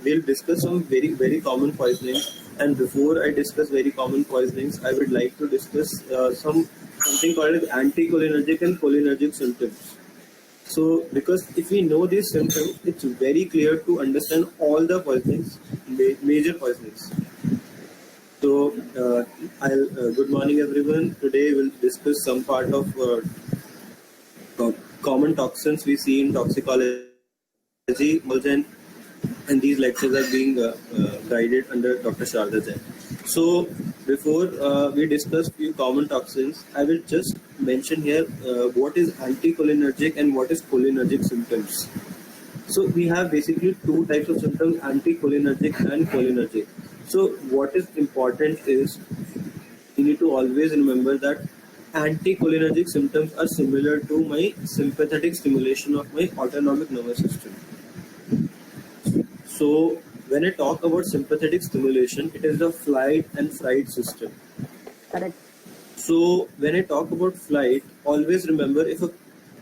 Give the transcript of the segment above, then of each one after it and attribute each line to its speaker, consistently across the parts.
Speaker 1: we'll discuss some very common poisonings. And before I discuss very common poisonings, I would like to discuss something called as anticholinergic and cholinergic symptoms. So, because if we know these symptoms, it's very clear to understand all the poisonings, major poisonings. So, good morning everyone. Today we'll discuss some part of common toxins we see in toxicology, and these lectures are being guided under Dr. Sharda Jain. So, before we discuss few common toxins, I will just mention here what is anticholinergic and what is cholinergic symptoms. So, we have basically two types of symptoms, anticholinergic and cholinergic. So, what is important is you need to always remember that anticholinergic symptoms are similar to my sympathetic stimulation of my autonomic nervous system. So, when I talk about sympathetic stimulation, it is the flight and fright system.
Speaker 2: Correct.
Speaker 1: So, when I talk about flight, always remember if a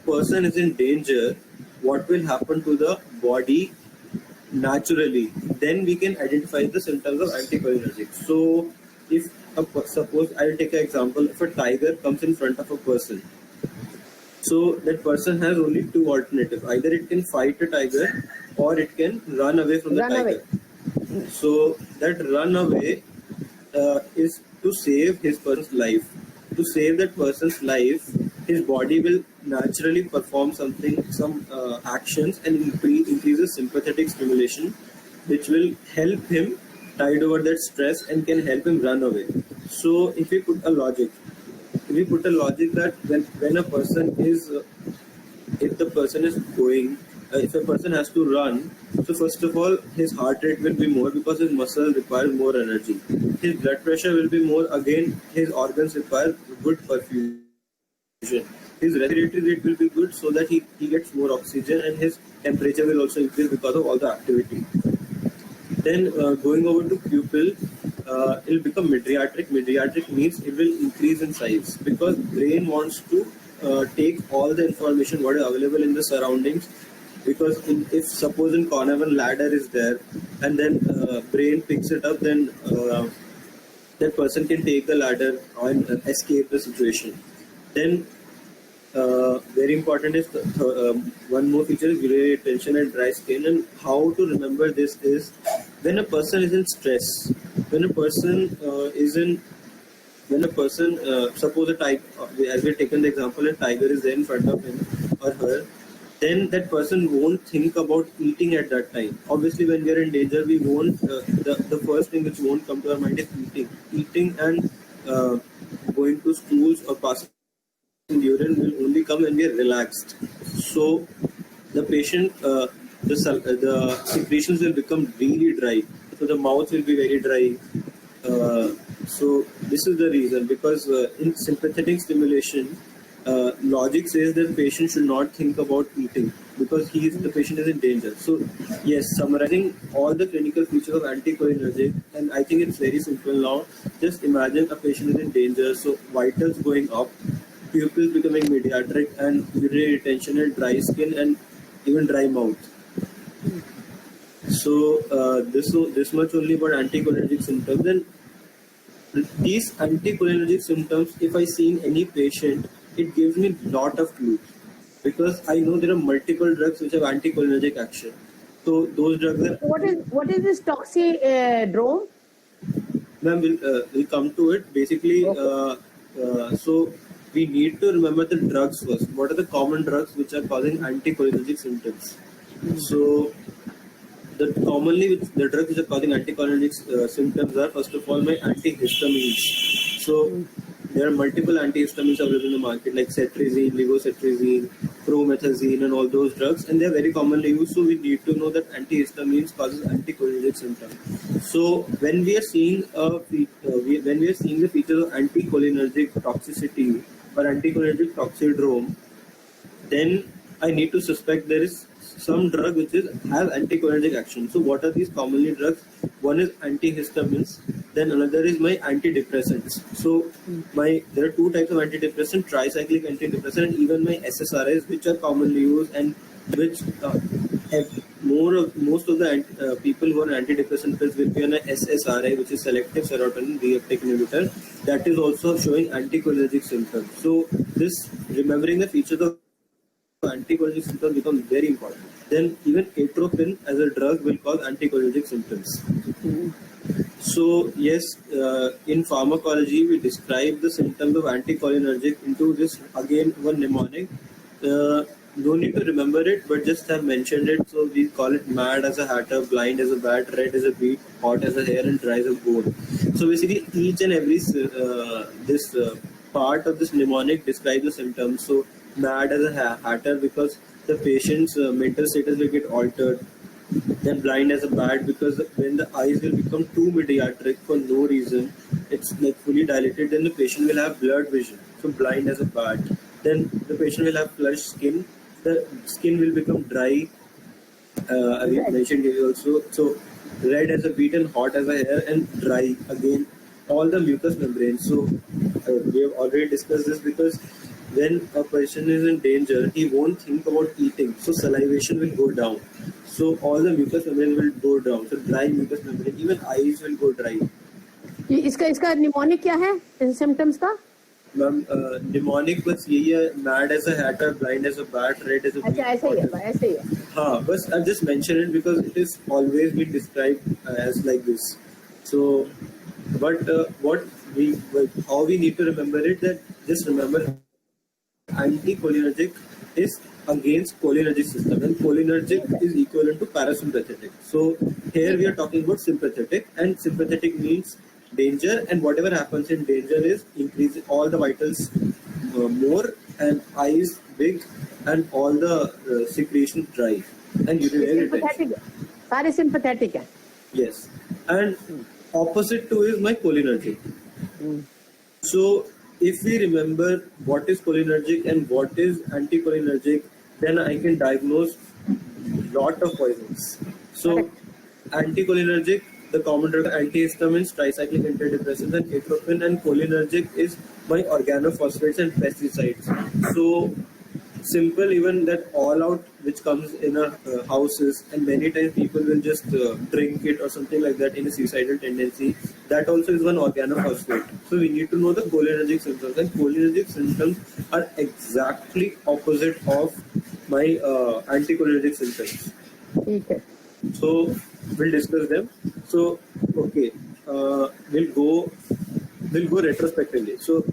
Speaker 1: person is in danger, what will happen to the body naturally? Then we can identify the symptoms of anticholinergic. So, if suppose I will take an example, if a tiger comes in front of a person, so that person has only two alternatives. Either it can fight a tiger or it can run away from the tiger. So that run away is to save his person's life. To save that person's life, his body will naturally perform some actions and increases sympathetic stimulation, which will help him tide over that stress and can help him run away. So if we put a logic that when a person is, if the person is going, if a person has to run, so first of all, his heart rate will be more because his muscle requires more energy. His blood pressure will be more, again, his organs require good perfusion. His respiratory rate will be good so that he gets more oxygen, and his temperature will also increase because of all the activity. Then going over to pupil, it will become midriatric. Midriatric means it will increase in size because brain wants to take all the information what is available in the surroundings. Because if suppose in corner one ladder is there and then brain picks it up, then that person can take the ladder and escape the situation. Then very important is one more feature is biliary retention and dry skin. And how to remember this is when a person is in stress, when a person suppose a tiger, as we have taken the example, a tiger is there in front of him or her, then that person won't think about eating at that time. Obviously, when we are in danger, we won't. The first thing which won't come to our mind is eating, and going to stools or passing urine will only come when we are relaxed. So the patient, the secretions will become really dry. So the mouth will be very dry. So this is the reason, because in sympathetic stimulation, logic says that patient should not think about eating because the patient is in danger. So yes, summarizing all the clinical features of anticholinergic, and I think it's very simple now. Just imagine a patient is in danger, so vitals going up, pupils becoming midriatric, and urinary retention and dry skin and even dry mouth. So this much only about anticholinergic symptoms. And these anticholinergic symptoms, if I see in any patient, it gives me lot of clues because I know there are multiple drugs which have anticholinergic action. So those drugs are.
Speaker 2: What is this toxidrome?
Speaker 1: Ma'am, we'll come to it. Basically,
Speaker 2: okay.
Speaker 1: So we need to remember the drugs first. What are the common drugs which are causing anticholinergic symptoms? So the drugs which are causing anticholinergic symptoms are, first of all, my antihistamines. So there are multiple antihistamines available in the market like cetirizine, levocetirizine, promethazine, and all those drugs, and they are very commonly used. So we need to know that antihistamines causes anticholinergic symptoms. So when we are seeing the features of anticholinergic toxicity or anticholinergic toxidrome, then I need to suspect there is some drug which has anticholinergic action. So what are these commonly drugs? One is antihistamines, then another is my antidepressants. So there are two types of antidepressant, tricyclic antidepressant, and even my SSRIs, which are commonly used and which most of the people who are on antidepressant pills will be on a SSRI, which is selective serotonin reuptake inhibitor. That is also showing anticholinergic symptoms. So this remembering the features of anticholinergic symptoms becomes very important. Then even atropine as a drug will cause anticholinergic symptoms. So yes, in pharmacology we describe the symptoms of anticholinergic into this again one mnemonic. No need to remember it, but just have mentioned it. So we call it mad as a hatter, blind as a bat, red as a beet, hot as a hair, and dry as a bone. So basically, each and every part of this mnemonic describes the symptoms. So mad as a hatter because the patient's mental status will get altered. Then blind as a bat because when the eyes will become too mediatric for no reason, it's like fully dilated, then the patient will have blurred vision. So blind as a bat. Then the patient will have flushed skin. The skin will become dry. I mentioned it also. So red as a beet and hot as a hair and dry again. All the mucous membranes. So we have already discussed this because when a person is in danger, he won't think about eating. So salivation will go down. So all the mucous membrane will go down. So dry mucous membrane, even eyes will go dry.
Speaker 2: इसका mnemonic क्या है इन symptoms का?
Speaker 1: Ma'am mnemonic बस यही है, mad as a hatter, blind as a bat, red as a beet.
Speaker 2: अच्छा ऐसे ही है.
Speaker 1: हाँ, बस I just mentioned it because it is always been described as like this. So, but how we need to remember it, that just remember anticholinergic is against cholinergic system, and cholinergic is equivalent to parasympathetic. So here we are talking about sympathetic, and sympathetic means danger, and whatever happens in danger is increase all the vitals more, and eyes big, and all the secretion dry, and urinary retention.
Speaker 2: Parasympathetic है.
Speaker 1: Yes, and opposite to is my cholinergic. So if we remember what is cholinergic and what is anticholinergic, then I can diagnose lot of poisons. So anticholinergic, the common drug antihistamines, tricyclic antidepressants, and atropine, and cholinergic is my organophosphates and pesticides. So simple, even that all out which comes in our houses, and many times people will just drink it or something like that in a suicidal tendency. That also is one organophosphate. So we need to know the cholinergic symptoms, and cholinergic symptoms are exactly opposite of my anticholinergic symptoms.
Speaker 2: Okay.
Speaker 1: So we'll discuss them. So okay, we'll go retrospectively. So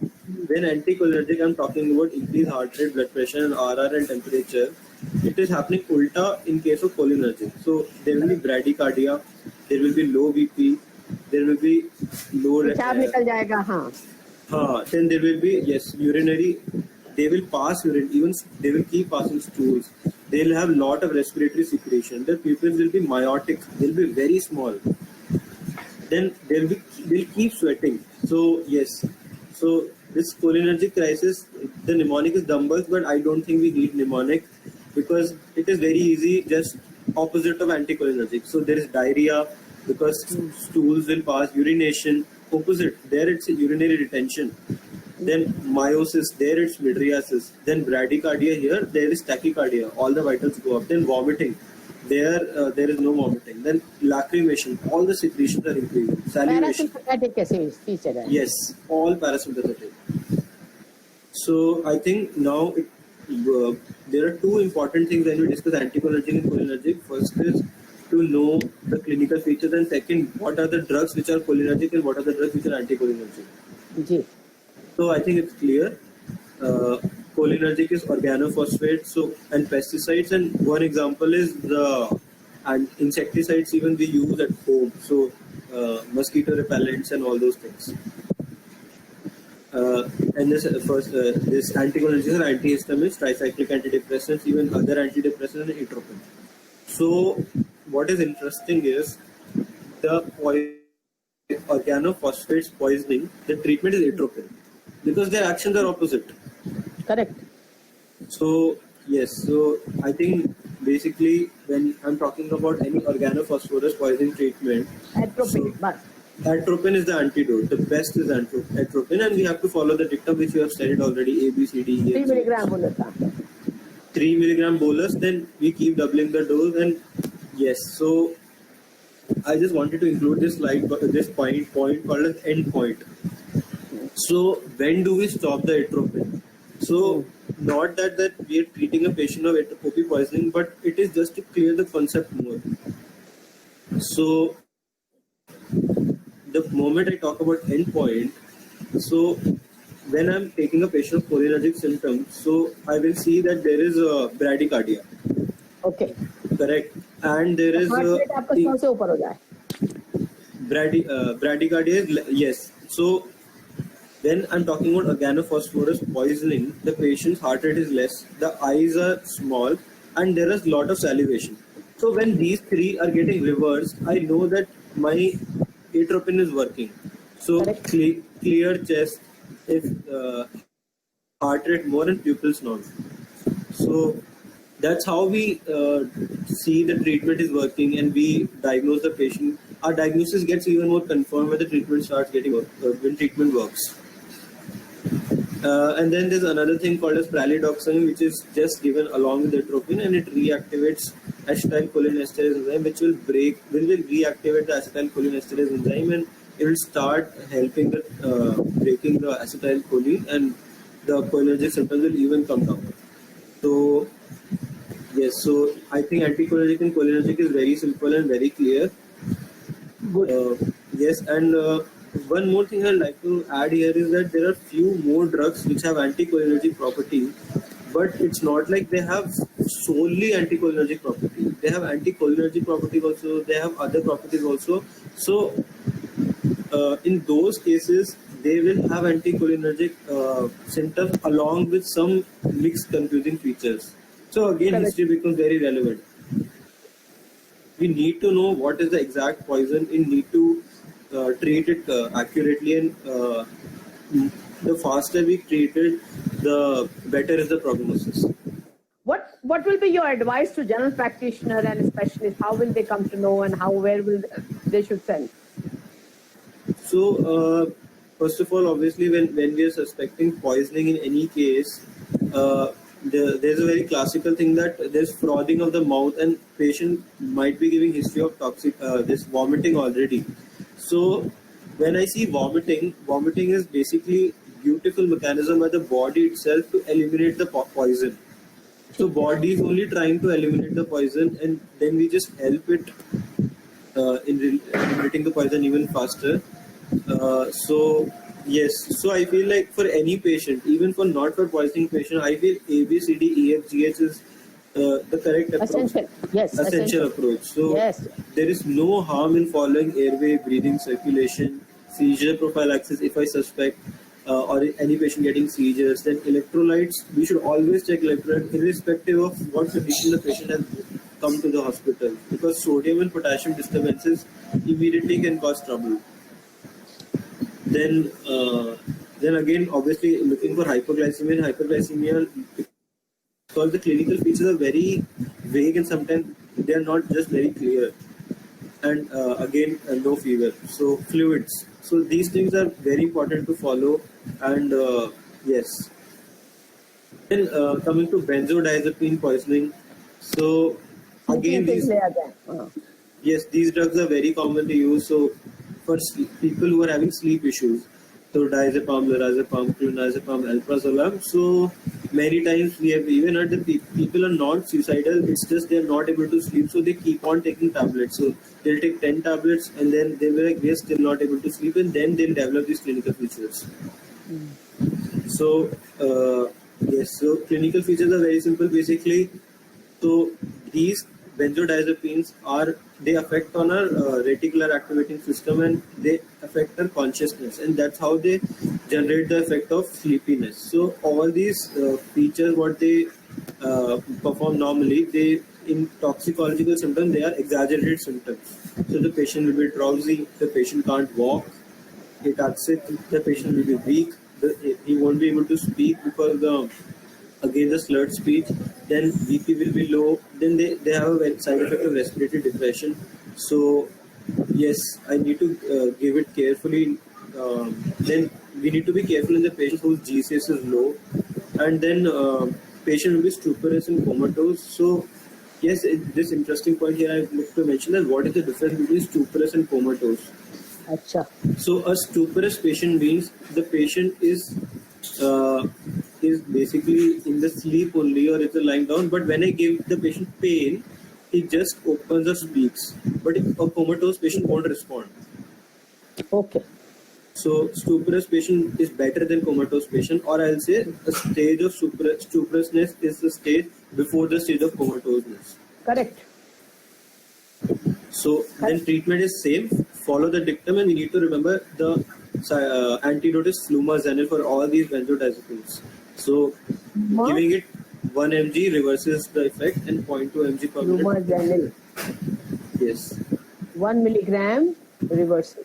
Speaker 1: when anticholinergic, I'm talking about increased heart rate, blood pressure, and RR and temperature. It is happening ulta in case of cholinergic. So there will be bradycardia, there will be low BP, there will be low.
Speaker 2: पेशाब निकल जाएगा. हाँ.
Speaker 1: हाँ. Then there will be urinary. They will pass urine. Even they will keep passing stools. They will have lot of respiratory secretion. The pupils will be myotic. They'll be very small. Then they'll keep sweating. So yes. So this cholinergic crisis, the mnemonic is dumbbells, but I don't think we need mnemonic because it is very easy, just opposite of anticholinergic. So there is diarrhea because stools will pass, urination, opposite. There it's a urinary retention. Then meiosis, there it's mydriasis. Then bradycardia, here there is tachycardia. All the vitals go up. Then vomiting. There is no vomiting. Then lacrimation. All the secretions are increasing. Salivation.
Speaker 2: Parasympathetic कैसे feature है?
Speaker 1: Yes, all parasympathetic. So I think now there are two important things when we discuss anticholinergic and cholinergic. First is to know the clinical features, and second, what are the drugs which are cholinergic and what are the drugs which are anticholinergic.
Speaker 2: जी.
Speaker 1: So I think it's clear. Cholinergic is organophosphates, and pesticides, and one example is and insecticides even we use at home. So mosquito repellents and all those things. And this anticholinergics are antihistamines, tricyclic antidepressants, even other antidepressants, and atropine. So what is interesting is the organophosphates poisoning. The treatment is atropine because their actions are opposite.
Speaker 2: Correct.
Speaker 1: So yes, so I think basically when I'm talking about any organophosphorus poisoning treatment, atropine is the antidote. The best is atropine, and we have to follow the dictum which you have studied already: A, B, C, D, E.
Speaker 2: 3 milligram bolus.
Speaker 1: 3 milligram bolus. Then we keep doubling the dose, and Yes. So I just wanted to include this slide, this point called as end point. So when do we stop the atropine? So not that we are treating a patient of OP poisoning, but it is just to clear the concept more. So the moment I talk about endpoint, so when I'm taking a patient of cholinergic symptoms, so I will see that there is a bradycardia,
Speaker 2: Okay.
Speaker 1: correct, and there is
Speaker 2: heart rate आपका 100 से ऊपर हो जाए.
Speaker 1: bradycardia is yes. So when I'm talking about organophosphorus poisoning, the patient's heart rate is less, the eyes are small, and there is a lot of salivation. So when these three are getting reversed, I know that my atropine is working. So clear chest, if heart rate more and pupils not. So that's how we see the treatment is working and we diagnose the patient. Our diagnosis gets even more confirmed when the treatment starts getting when treatment works. And then there's another thing called as pralidoxime, which is just given along with atropine, and it reactivates acetylcholinesterase enzyme, which will reactivate the acetylcholinesterase enzyme, and it will start helping the breaking the acetylcholine, and the cholinergic symptoms will even come down. So yes, so I think anticholinergic and cholinergic is very simple and very clear. Good. Yes, and one more thing I'd like to add here is that there are few more drugs which have anticholinergic property, but it's not like they have solely anticholinergic property. They have anticholinergic property also, they have other properties also. So in those cases, they will have anticholinergic symptoms along with some mixed confusing features. So again, history becomes very relevant. We need to know what is the exact poison. We need to treat it accurately, and the faster we treat it, the better is the prognosis.
Speaker 2: What will be your advice to general practitioner and specialists? How will they come to know, and where will they should send?
Speaker 1: So first of all, obviously, when we are suspecting poisoning in any case, there's a very classical thing that there's frothing of the mouth, and patient might be giving history of this vomiting already. So when I see vomiting is basically beautiful mechanism by the body itself to eliminate the poison. So body is only trying to eliminate the poison, and then we just help it in eliminating the poison even faster. So yes, so I feel like for any patient, even for not for poisoning patient, I feel A, B, C, D, E, F, G, H is the correct approach. Essential approach. So there is no harm in following airway, breathing, circulation, seizure prophylaxis if I suspect or any patient getting seizures. Then electrolytes, we should always check electrolytes irrespective of what condition the patient has come to the hospital, because sodium and potassium disturbances immediately can cause trouble. Then again, obviously looking for hypoglycemia, because the clinical features are very vague and sometimes they are not just very clear. And again, no fever. So fluids. So these things are very important to follow. And yes. Then coming to benzodiazepine poisoning. So again, yes, these drugs are very commonly used. So for people who are having sleep issues, so diazepam, lorazepam, clonazepam, alprazolam. So many times we have even heard that people are not suicidal. It's just they are not able to sleep, so they keep on taking tablets. So they'll take 10 tablets, and then they'll be like, we are still not able to sleep, and then they'll develop these clinical features. So yes, so clinical features are very simple. Basically, so these benzodiazepines they affect on our reticular activating system, and they affect our consciousness, and that's how they generate the effect of sleepiness. So all these features, what they perform normally, they in toxicological symptoms, they are exaggerated symptoms. So the patient will be drowsy, the patient can't walk, the patient will be weak, he won't be able to speak because again the slurred speech, then BP will be low, then they have a side effect of respiratory depression. So yes, I need to give it carefully. Then we need to be careful in the patient whose GCS is low, and then patient will be stuporous and comatose. So Yes, this interesting point here I look to mention that what is the difference between stuporous and comatose.
Speaker 2: Acha.
Speaker 1: So a stuporous patient means the patient is basically in the sleep only or is lying down. But when I give the patient pain, he just opens or speaks. But if a comatose patient won't respond.
Speaker 2: Okay.
Speaker 1: So stuporous patient is better than comatose patient, or I'll say a stage of stuporousness is the stage before the stage of comatoseness.
Speaker 2: Correct.
Speaker 1: So then treatment is same. Follow the dictum, and we need to remember the antidote is flumazenil for all these benzodiazepines. So giving it 1 mg reverses the effect, and 0.2 mg per minute.
Speaker 2: Flumazenil.
Speaker 1: Yes.
Speaker 2: 1 milligram reverses.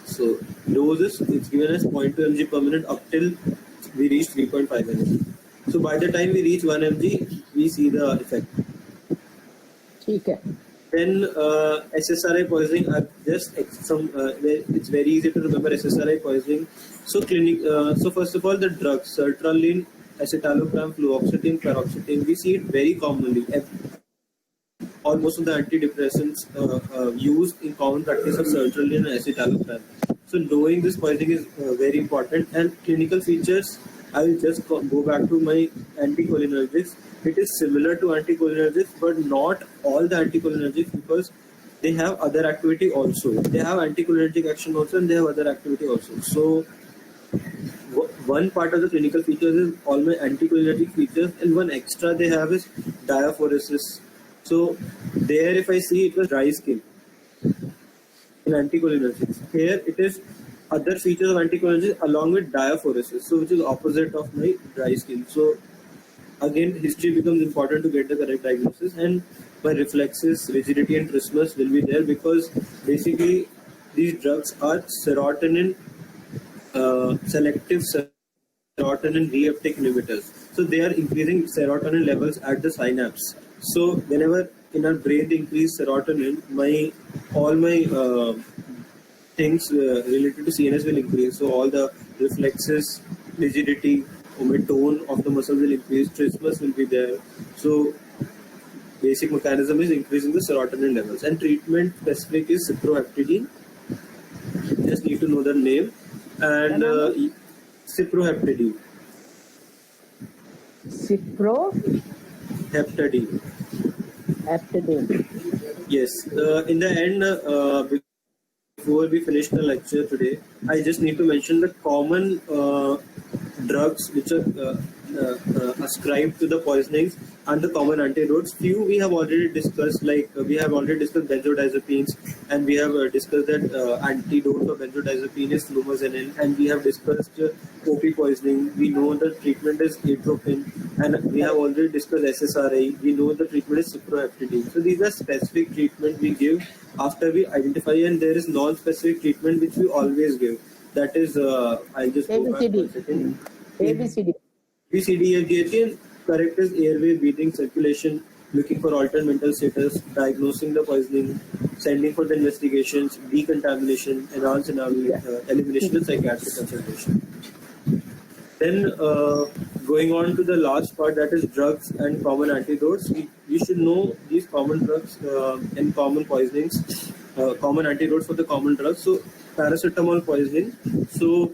Speaker 1: So doses it's given as 0.2 mg per minute up till we reach 3.5 mg. So by the time we reach 1 mg, we see the effect.
Speaker 2: Okay.
Speaker 1: Then SSRI poisoning are just it's very easy to remember SSRI poisoning. So so first of all, the drugs sertraline, escitalopram, fluoxetine, paroxetine, we see it very commonly. Almost of the antidepressants used in common practice of sertraline and escitalopram. So knowing this poisoning is very important. And clinical features, I will just go back to my anticholinergics. It is similar to anticholinergics, but not all the anticholinergics, because they have other activity also. They have anticholinergic action also, and they have other activity also. So one part of the clinical features is all my anticholinergic features, and one extra they have is diaphoresis. So there, if I see, it was dry skin in anticholinergics. Here it is other features of anticholinergics along with diaphoresis, so which is opposite of my dry skin. So again, history becomes important to get the correct diagnosis, and my reflexes, rigidity, and trismus will be there, because basically these drugs are serotonin selective serotonin reuptake inhibitors. So they are increasing serotonin levels at the synapse. So whenever in our brain they increase serotonin, all my things related to CNS will increase. So all the reflexes, rigidity, tone of the muscles will increase, trismus will be there. So basic mechanism is increasing the serotonin levels. And treatment specific is cyproheptadine. Just need to know the name. And cyproheptadine.
Speaker 2: Heptadine.
Speaker 1: Yes. In the end, before we finish the lecture today, I just need to mention the common drugs which are ascribed to the poisonings and the common antidotes. Few we have already discussed, like we have already discussed benzodiazepines, and we have discussed that antidote for benzodiazepine is flumazenil, and we have discussed OP poisoning. We know the treatment is atropine, and we have already discussed SSRI. We know the treatment is cyproheptadine. So these are specific treatment we give after we identify, and there is non-specific treatment which we always give. That is, I'll just go back for a second.
Speaker 2: ABCD.
Speaker 1: ABCD, correct is airway, breathing, circulation, looking for alternate mental status, diagnosing the poisoning, sending for the investigations, decontamination, enhanced elimination, and psychiatric consultation. Then going on to the last part, that is drugs and common antidotes. We should know these common drugs and common poisonings, common antidotes for the common drugs. So paracetamol poisoning. So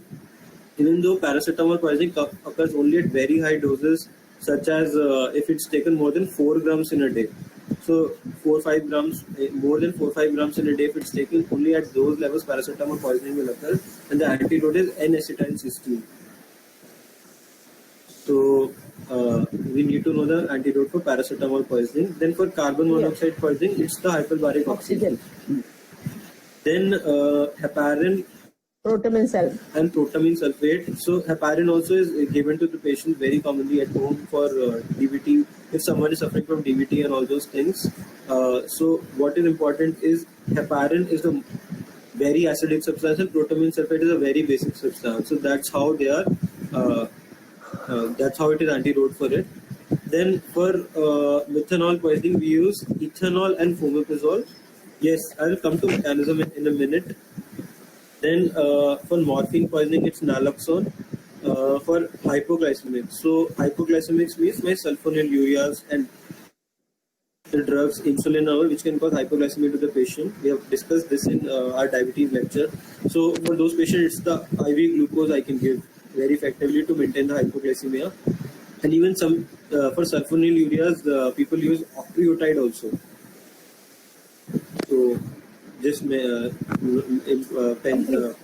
Speaker 1: even though paracetamol poisoning occurs only at very high doses, such as if it's taken more than 4 grams in a day. So 4-5 grams, more than 4-5 grams in a day, if it's taken only at those levels, paracetamol poisoning will occur, and the antidote is N-acetylcysteine. So we need to know the antidote for paracetamol poisoning. Then for carbon monoxide poisoning, it's the hyperbaric oxygen. Then heparin and protamine sulfate. So heparin also is given to the patient very commonly at home for DVT, if someone is suffering from DVT and all those things. So what is important is heparin is a very acidic substance, and protamine sulfate is a very basic substance. So that's how they are. That's how it is antidote for it. Then for methanol poisoning, we use ethanol and fomepizole. Yes, I will come to mechanism in a minute. Then for morphine poisoning, it's naloxone. For hypoglycemics, so hypoglycemics means my sulfonylureas and the drugs insulin, which can cause hypoglycemia to the patient. We have discussed this in our diabetes lecture. So for those patients, it's the IV glucose I can give very effectively to maintain the hypoglycemia. And even some for sulfonylureas, people use octreotide also. So this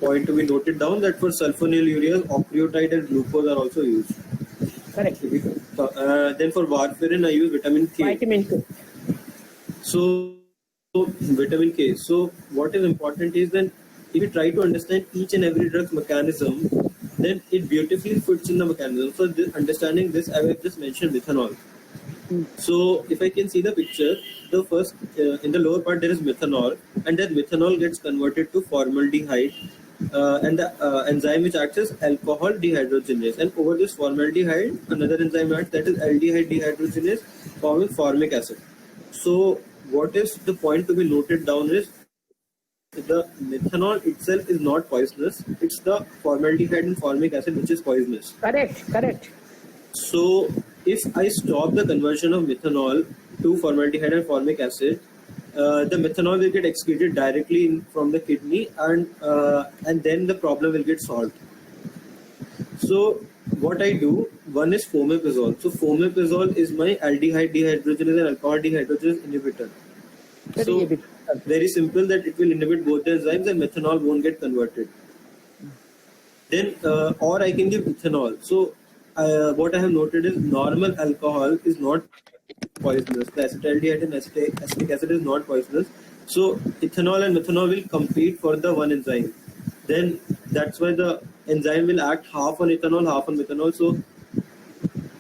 Speaker 1: point to be noted down that for sulfonylureas, octreotide and glucose are also used.
Speaker 2: Correct.
Speaker 1: Then for warfarin, I use vitamin K.
Speaker 2: Vitamin K.
Speaker 1: So vitamin K. So what is important is then if you try to understand each and every drug's mechanism, then it beautifully fits in the mechanism. So understanding this, I have just mentioned methanol. So if I can see the picture, the first in the lower part there is methanol, and that methanol gets converted to formaldehyde, and the enzyme which acts as alcohol dehydrogenase. And over this formaldehyde, another enzyme acts, that is aldehyde dehydrogenase, forming formic acid. So what is the point to be noted down is the methanol itself is not poisonous. It's the formaldehyde and formic acid which is poisonous.
Speaker 2: Correct.
Speaker 1: So if I stop the conversion of methanol to formaldehyde and formic acid, the methanol will get excreted directly from the kidney, and then the problem will get solved. So what I do, one is fomepizole. So fomepizole is my aldehyde dehydrogenase and alcohol dehydrogenase inhibitor. So very simple, that it will inhibit both the enzymes and methanol won't get converted. Then or I can give ethanol. So what I have noted is normal alcohol is not poisonous. The acetaldehyde and acetic acid is not poisonous. So ethanol and methanol will compete for the one enzyme. Then that's why the enzyme will act half on ethanol, half on methanol. So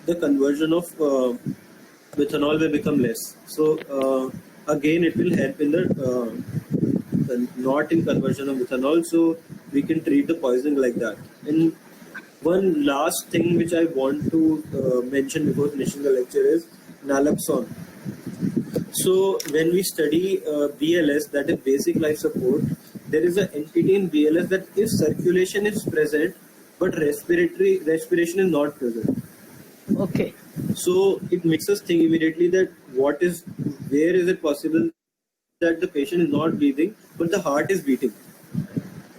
Speaker 1: the conversion of methanol will become less. So again, it will help in the not in conversion of methanol. So we can treat the poisoning like that. And one last thing which I want to mention before finishing the lecture is naloxone. So when we study BLS, that is basic life support, there is an entity in BLS that if circulation is present but respiration is not present.
Speaker 2: Okay.
Speaker 1: So it makes us think immediately that where is it possible that the patient is not breathing but the heart is beating.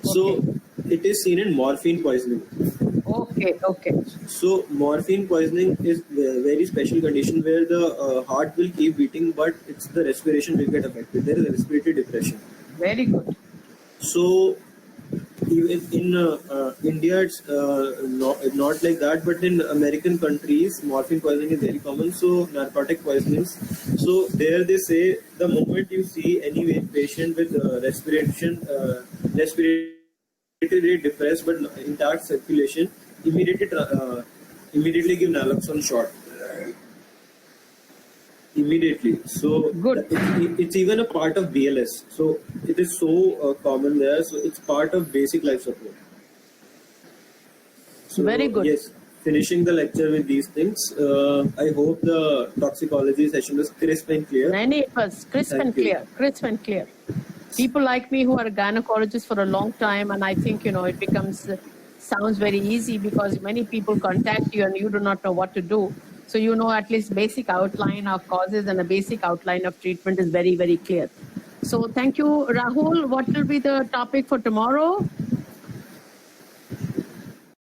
Speaker 1: So it is seen in morphine poisoning.
Speaker 2: Okay.
Speaker 1: So morphine poisoning is a very special condition where the heart will keep beating, but it's the respiration will get affected. There is a respiratory depression.
Speaker 2: Very good.
Speaker 1: So even in India, it's not like that, but in American countries, morphine poisoning is very common. So narcotic poisonings. So there they say the moment you see any patient with respiratory rate depressed but intact circulation, immediately give naloxone shot. Immediately. So
Speaker 2: good.
Speaker 1: It's even a part of BLS. So it is so common there. So it's part of basic life support. So,
Speaker 2: very good.
Speaker 1: Yes. Finishing the lecture with these things. I hope the toxicology session was crisp and clear.
Speaker 2: It was crisp and clear. People like me who are gynecologists for a long time, and I think, it sounds very easy because many people contact you and you do not know what to do. So at least basic outline of causes and a basic outline of treatment is very, very clear. So thank you, Rahul. What will be the topic for tomorrow?